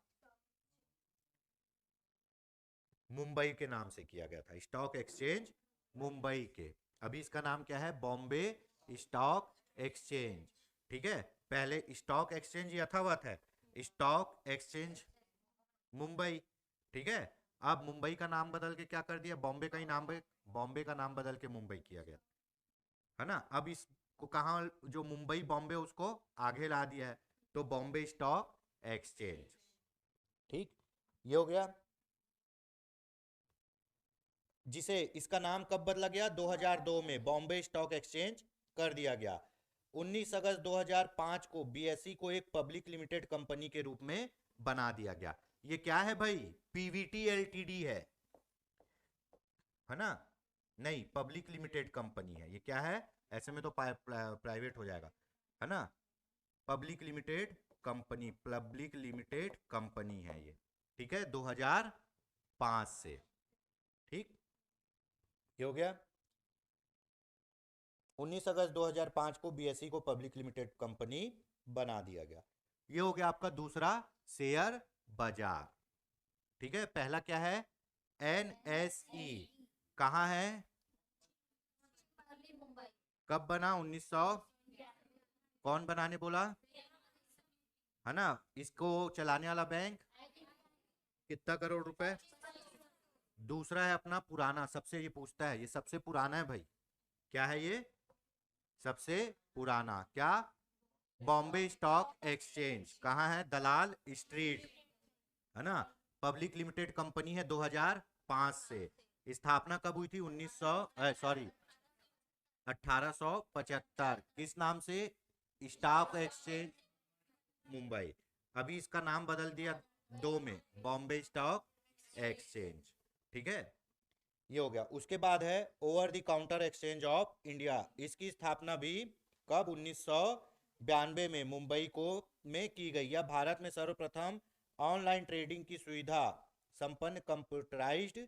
Speaker 3: मुंबई के नाम से किया गया था, स्टॉक एक्सचेंज मुंबई के। अभी इसका नाम क्या है? बॉम्बे स्टॉक एक्सचेंज, ठीक है। पहले स्टॉक एक्सचेंज यथावत है, स्टॉक एक्सचेंज मुंबई, ठीक है। अब मुंबई का नाम बदल के क्या कर दिया? बॉम्बे का ही नाम, बॉम्बे का नाम बदल के मुंबई किया गया, है ना। अब इसको कहा, जो मुंबई बॉम्बे उसको आगे ला दिया है, तो बॉम्बे स्टॉक एक्सचेंज, ठीक। ये हो गया। जिसे इसका नाम कब बदला गया? 2002 में बॉम्बे स्टॉक एक्सचेंज कर दिया गया। 19 अगस्त 2005 को बीएसई को एक पब्लिक लिमिटेड कंपनी के रूप में बना दिया गया। ये क्या है भाई? पीवीटी एलटीडी है ना। नहीं, पब्लिक लिमिटेड कंपनी है। ये क्या है? ऐसे में तो प्राइवेट हो जाएगा, है ना। Public limited company, public limited company है ये, ठीक है। 2005 से, ठीक। ये हो गया। 19 अगस्त 2005 को बीएसई को पब्लिक लिमिटेड कंपनी बना दिया गया। ये हो गया आपका दूसरा शेयर बाजार, ठीक है। पहला क्या है? एनएसई, कहां है? कब बना? 1900, कौन बनाने बोला? है ना। इसको चलाने वाला बैंक, कितना करोड़ रुपए? दूसरा है अपना पुराना, सबसे ये पूछता है, ये सबसे पुराना है भाई। क्या है ये? सबसे पुराना क्या? Bombay stock exchange. कहाँ है? दलाल स्ट्रीट, है ना। पब्लिक लिमिटेड कंपनी है 2005 से। स्थापना कब हुई थी? 1875। किस नाम से? Stock exchange Mumbai. अभी इसका नाम बदल दिया 2 में, बॉम्बे स्टॉक एक्सचेंज, ठीक है। ये हो गया। उसके बाद है over the counter exchange of India. इसकी स्थापना भी कब? 1992 में मुंबई को में की गई। यह भारत में सर्वप्रथम ऑनलाइन ट्रेडिंग की सुविधा संपन्न कंप्यूटराइज्ड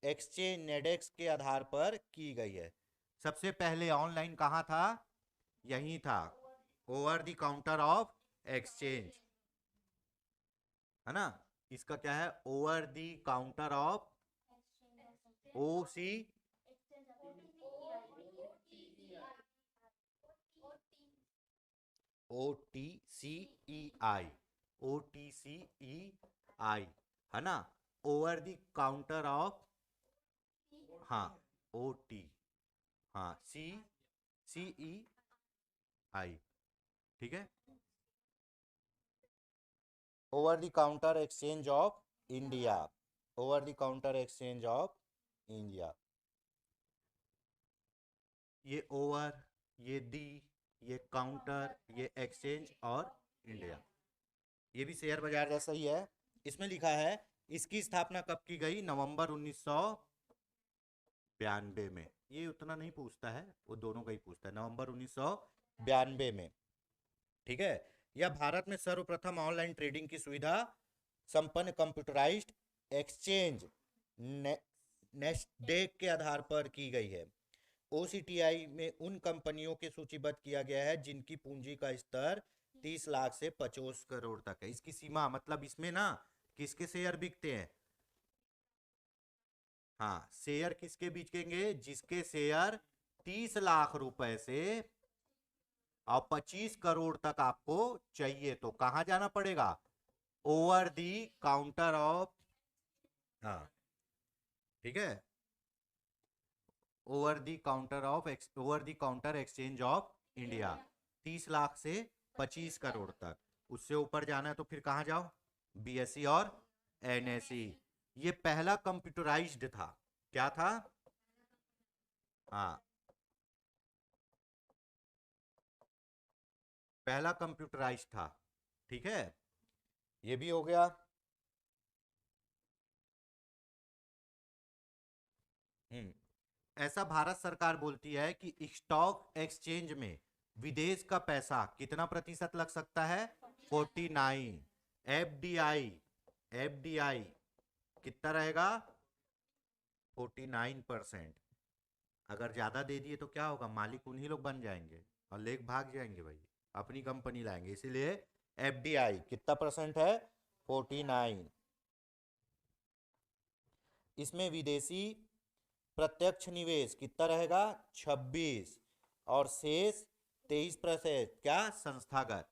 Speaker 3: एक्सचेंज नेडेक्स के आधार पर की गई है। सबसे पहले ऑनलाइन कहाँ था? यही था, over the counter of exchange, है ना। इसका क्या है? Over the counter of OC OTCEI, OTCEI, है ना। ओवर द काउंटर ऑफ, हाँ, OT, हाँ, CEI, ठीक है। Over the counter exchange of India, over the counter exchange of India. ये ओवर, ये दी, ये काउंटर, ये एक्सचेंज और इंडिया, ये भी शेयर बाजार जैसा ही है। इसमें लिखा है इसकी स्थापना कब की गई? नवंबर 1992 में। ये उतना नहीं पूछता है, वो दोनों का ही पूछता है। नवंबर 1992 में, ठीक है। यह भारत में सर्वप्रथम ऑनलाइन ट्रेडिंग की सुविधा संपन्न कंप्यूटराइज्ड एक्सचेंज नेस्डेक के आधार पर की गई है। ओसीटीआई में उन कंपनियों के सूचीबद्ध किया गया है जिनकी पूंजी का स्तर 30 लाख से 50 करोड़ तक है। इसकी सीमा मतलब इसमें ना किसके शेयर बिकते हैं? हाँ, शेयर किसके बिकेंगे? जिसके शेयर 30 लाख रुपए से और 25 करोड़ तक आपको चाहिए। तो कहां जाना पड़ेगा? ओवर दी काउंटर ऑफ, हाँ ठीक है, over the counter exchange of India. 30 lakh से 25 करोड़ तक। उससे ऊपर जाना है तो फिर कहां जाओ? बीएसई और एनएसई। ये पहला कंप्यूटराइज्ड था। क्या था? हाँ, पहला कंप्यूटराइज्ड था, ठीक है। ये भी हो गया। ऐसा भारत सरकार बोलती है कि स्टॉक एक्सचेंज में विदेश का पैसा कितना प्रतिशत लग सकता है? 49। एफडीआई कितना रहेगा? 49%। अगर ज्यादा दे दिए तो क्या होगा? मालिक उन्हीं लोग बन जाएंगे और लेके भाग जाएंगे भाई, अपनी कंपनी लाएंगे। इसीलिए एफडीआई कितना परसेंट है? 49। इसमें विदेशी प्रत्यक्ष निवेश कितना रहेगा? 26। और शेष 23% क्या? संस्थागत,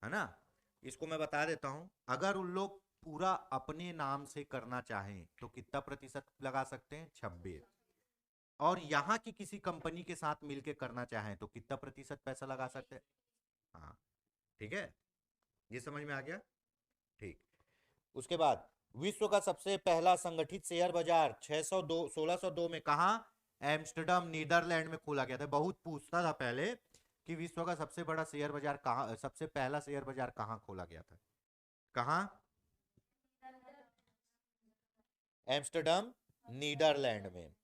Speaker 3: है ना। इसको मैं बता देता हूं। अगर उन लोग पूरा अपने नाम से करना चाहें तो कितना प्रतिशत लगा सकते हैं? 26। और यहां की किसी कंपनी के साथ मिलकर करना चाहें तो कितना प्रतिशत पैसा लगा सकते हैं? हाँ, ठीक है, ये समझ में आ गया। ठीक। उसके बाद विश्व का सबसे पहला संगठित शेयर बाजार 1602 में कहा? एम्स्टर्डम नीदरलैंड में खोला गया था। बहुत पूछता था पहले कि विश्व का सबसे बड़ा शेयर बाजार कहाँ, सबसे पहला शेयर बाजार कहाँ खोला गया था? कहाँ? एम्स्टर्डम नीदरलैंड में।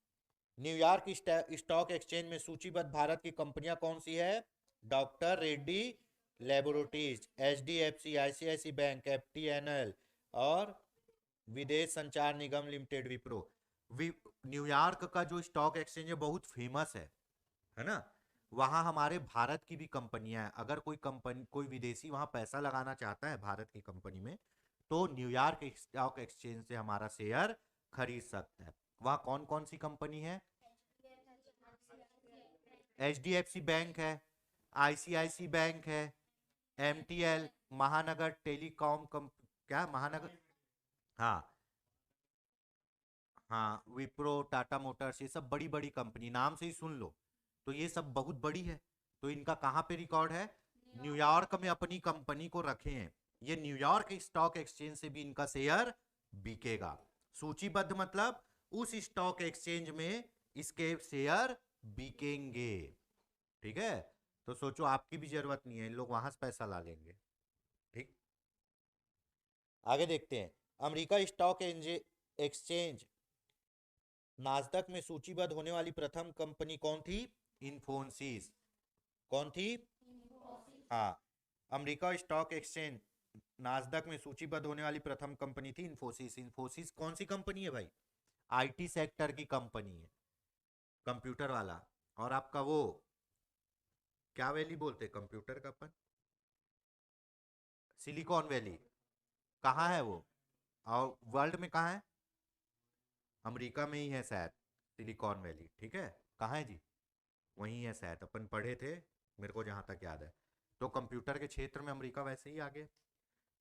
Speaker 3: न्यूयॉर्क स्टॉक एक्सचेंज में सूचीबद्ध भारत की कंपनियां कौन सी है? Doctor Reddy laboratories, HDFC, ICICI bank, FTNL और विदेश संचार निगम लिमिटेड, विप्रो। न्यूयॉर्क का जो स्टॉक एक्सचेंज है बहुत फेमस है ना। वहां हमारे भारत की भी कंपनियां हैं। अगर कोई विदेशी वहां पैसा लगाना चाहता है भारत की कंपनी में तो न्यूयॉर्क स्टॉक एक्सचेंज से हमारा शेयर खरीद सकता है। वहां कौन कौन सी कंपनी है? एचडीएफसी बैंक है, आईसीआईसी बैंक है, एमटीएल, महानगर टेलीकॉम क्या महानगर, हाँ हाँ, विप्रो, टाटा मोटर्स, ये सब बड़ी बड़ी कंपनी, नाम से ही सुन लो तो ये सब बहुत बड़ी है। तो इनका कहां पे रिकॉर्ड है? न्यूयॉर्क में अपनी कंपनी को रखे हैं। ये न्यूयॉर्क स्टॉक एक्सचेंज से भी इनका शेयर बिकेगा। सूचीबद्ध मतलब उस स्टॉक एक्सचेंज में इसके शेयर बिकेंगे, ठीक है। तो सोचो आपकी भी जरूरत नहीं है, इन लोग वहां से पैसा ला लेंगे। ठीक, आगे देखते हैं। अमेरिका स्टॉक एक्सचेंज नास्डक में सूचीबद्ध होने वाली प्रथम कंपनी कौन थी? इन्फोसिस। कौन थी? हाँ, अमेरिका स्टॉक एक्सचेंज नास्डक में सूचीबद्ध होने वाली प्रथम कंपनी थी इन्फोसिस। इन्फोसिस कौन सी कंपनी है भाई? आईटी सेक्टर की कंपनी है, कंप्यूटर वाला। और आपका वो क्या वैली बोलते कंप्यूटर का अपन? Silicon valley. कहाँ है वो? और वर्ल्ड में कहाँ है? अमेरिका में ही है शायद सिलिकॉन वैली, ठीक है। कहाँ है जी? वहीं है शायद, अपन पढ़े थे मेरे को जहाँ तक याद है। तो कंप्यूटर के क्षेत्र में अमेरिका वैसे ही आगे।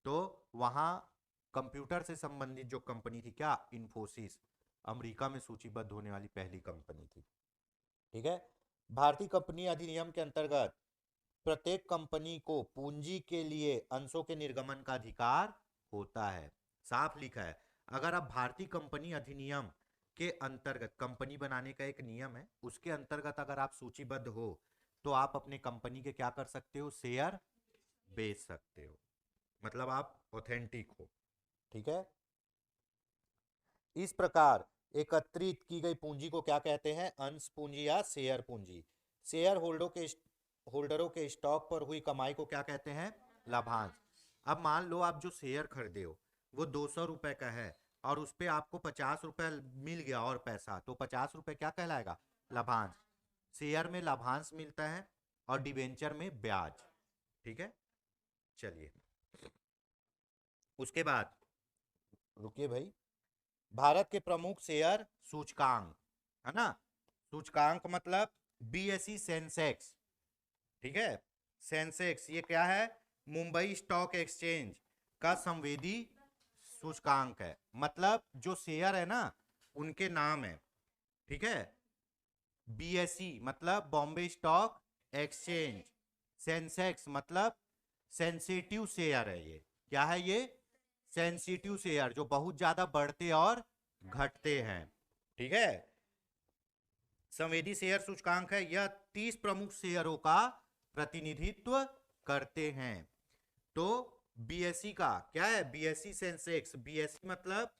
Speaker 3: तो वहाँ कंप्यूटर से संबंधित जो कंपनी थी क्या? इन्फोसिस, अमेरिका में सूचीबद्ध होने वाली पहली कंपनी थी, ठीक है। भारतीय कंपनी अधिनियम के अंतर्गत प्रत्येक कंपनी को पूंजी के लिए अंशों के निर्गमन का अधिकार होता है। साफ लिखा है। अगर आप भारतीय कंपनी अधिनियम के अंतर्गत, कंपनी बनाने का एक नियम है, उसके अंतर्गत अगर आप सूचीबद्ध हो तो आप अपने कंपनी के क्या कर सकते हो? शेयर बेच सकते हो। मतलब आप ऑथेंटिक हो, ठीक है। इस प्रकार एकत्रित की गई पूंजी को क्या कहते हैं? अंश पूंजी या शेयर पूंजी। शेयर होल्डरों के स्टॉक पर हुई कमाई को क्या कहते हैं? लाभांश। अब मान लो आप जो शेयर खरीदे हो वो 200 रुपए का है और उस पे आपको 50 रुपए मिल गया और पैसा, तो 50 रुपए क्या कहलाएगा? लाभांश। शेयर में लाभांश मिलता है और डिबेंचर में ब्याज। ठीक है, चलिए उसके बाद रुकिए भाई, भारत के प्रमुख शेयर सूचकांक, है ना? सूचकांक मतलब बीएसई सेंसेक्स। ठीक है, सेंसेक्स ये क्या है? मुंबई स्टॉक एक्सचेंज का संवेदी सूचकांक है। मतलब जो शेयर है ना उनके नाम है। ठीक है, बीएसई मतलब बॉम्बे स्टॉक एक्सचेंज, सेंसेक्स मतलब सेंसिटिव शेयर है। ये क्या है? ये सेंसिटिव शेयर जो बहुत ज्यादा बढ़ते और घटते हैं। ठीक है, संवेदी शेयर सूचकांक है। यह 30 प्रमुख शेयरों का प्रतिनिधित्व करते हैं। तो बीएसई का क्या है? BSE Sensex. बीएसई मतलब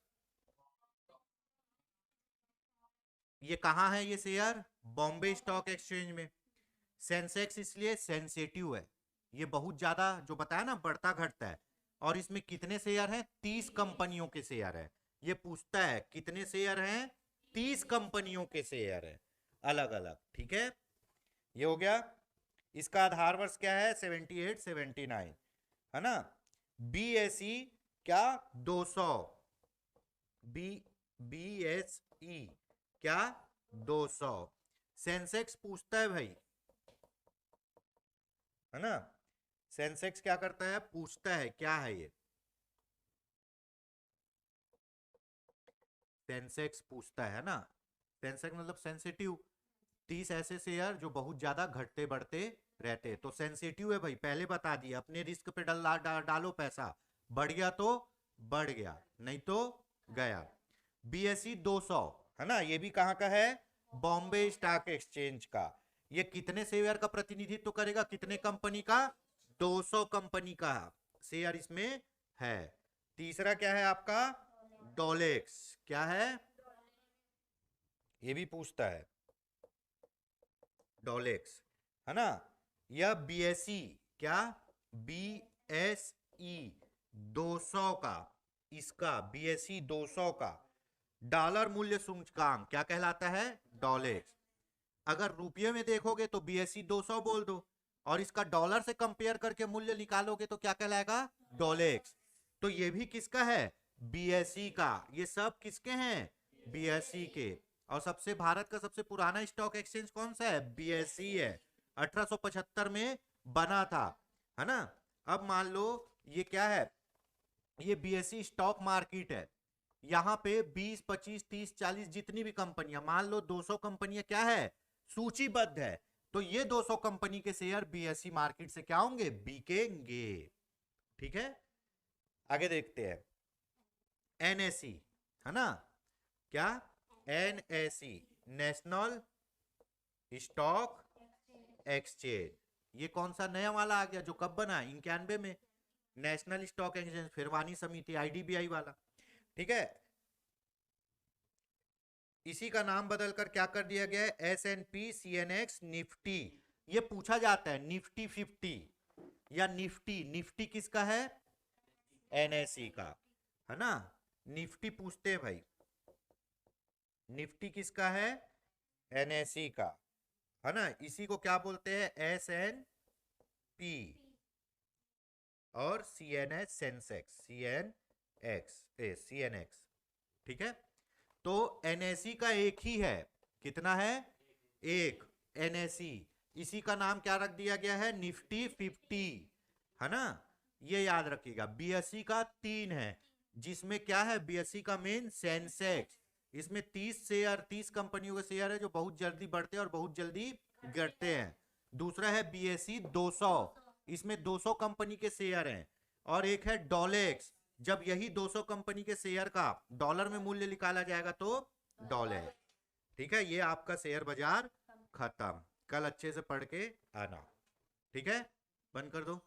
Speaker 3: ये कहां है ये शेयर? बॉम्बे स्टॉक एक्सचेंज में। सेंसेक्स इसलिए सेंसिटिव है, ये बहुत ज्यादा जो बताया ना बढ़ता घटता है। और इसमें कितने शेयर हैं? 30 कंपनियों के शेयर है। ये पूछता है कितने शेयर हैं? 30 कंपनियों के शेयर है अलग अलग। ठीक है, ये हो गया। इसका आधार वर्ष क्या है? 78 79, है ना? बीएसई क्या? 200। बीएसई क्या? 200। सेंसेक्स पूछता है भाई, है ना? सेंसेक्स क्या करता है? पूछता है क्या है ये? सेंसेक्स पूछता है ना? सेंसेक्स मतलब सेंसिटिव। 30 ऐसे शेयर जो बहुत ज्यादा घटते बढ़ते रहते, तो सेंसिटिव है भाई। पहले बता दिया, अपने रिस्क पे डालो पैसा, बढ़ गया तो बढ़ गया, नहीं तो गया। बीएसई 200, है ना? ये भी कहां का है? बॉम्बे स्टॉक एक्सचेंज का। ये कितने शेयर का प्रतिनिधित्व करेगा? कितने कंपनी का? 200 कंपनी का शेयर इसमें है। तीसरा क्या है आपका? डोलेक्स। क्या है? ये भी पूछता है, डोलेक्स, है ना? यह बीएसई क्या? बीएसई 200 का, इसका बीएसई 200 का डॉलर मूल्य सूचकांक क्या कहलाता है? डॉलेक्स। अगर रुपये में देखोगे तो बीएसई 200 बोल दो, और इसका डॉलर से कंपेयर करके मूल्य निकालोगे तो क्या कहलाएगा? डॉलेक्स। तो ये भी किसका है? बीएसई का। ये सब किसके हैं? बीएसई के। और सबसे भारत का सबसे पुराना स्टॉक एक्सचेंज कौन सा है? बीएसई है। 1875 में बना था, है ना? अब मान लो ये क्या है? ये बीएसई स्टॉक मार्केट है। यहां पे 20 25 30 40 जितनी भी कंपनियां, मान लो 200 कंपनियां क्या है? सूचीबद्ध है। तो ये 200 कंपनी के शेयर बीएसई मार्केट से क्या होंगे? बिकेंगे। ठीक है, आगे देखते हैं। एनएसई, है ना? क्या? NSE national stock exchange. ये कौन सा नया वाला आ गया जो कब बना? 91 में। नेशनल स्टॉक एक्सचेंज फिरवानी समिति, आईडीबीआई वाला। ठीक है, इसी का नाम बदलकर क्या कर दिया गया है? S&P CNX Nifty. ये पूछा जाता है निफ्टी 50 या निफ्टी। निफ्टी किसका है? एनएसई का, है ना? निफ्टी पूछते हैं भाई, निफ्टी किसका है? एनएसई का, है ना? इसी को क्या बोलते हैं? एसएनपी और सीएनएच सेंसेक्स, सीएनएक्स। ठीक है, तो एनएसई का एक ही है। कितना है? एक। एनएसई, इसी का नाम क्या रख दिया गया है? निफ्टी 50, है ना? ये याद रखिएगा। बीएसई का 3 है, जिसमें क्या है? बीएसई का मेन सेंसेक्स। इसमें 30 कंपनियों के शेयर है जो बहुत जल्दी बढ़ते हैं और बहुत जल्दी गिरते हैं। दूसरा है बीएसई 200, इसमें 200 कंपनी के शेयर हैं। और एक है डॉलेक्स, जब यही 200 कंपनी के शेयर का डॉलर में मूल्य निकाला जाएगा तो डॉलर। ठीक है, ये आपका शेयर बाजार खत्म। कल अच्छे से पढ़ के आना। ठीक है, बंद कर दो।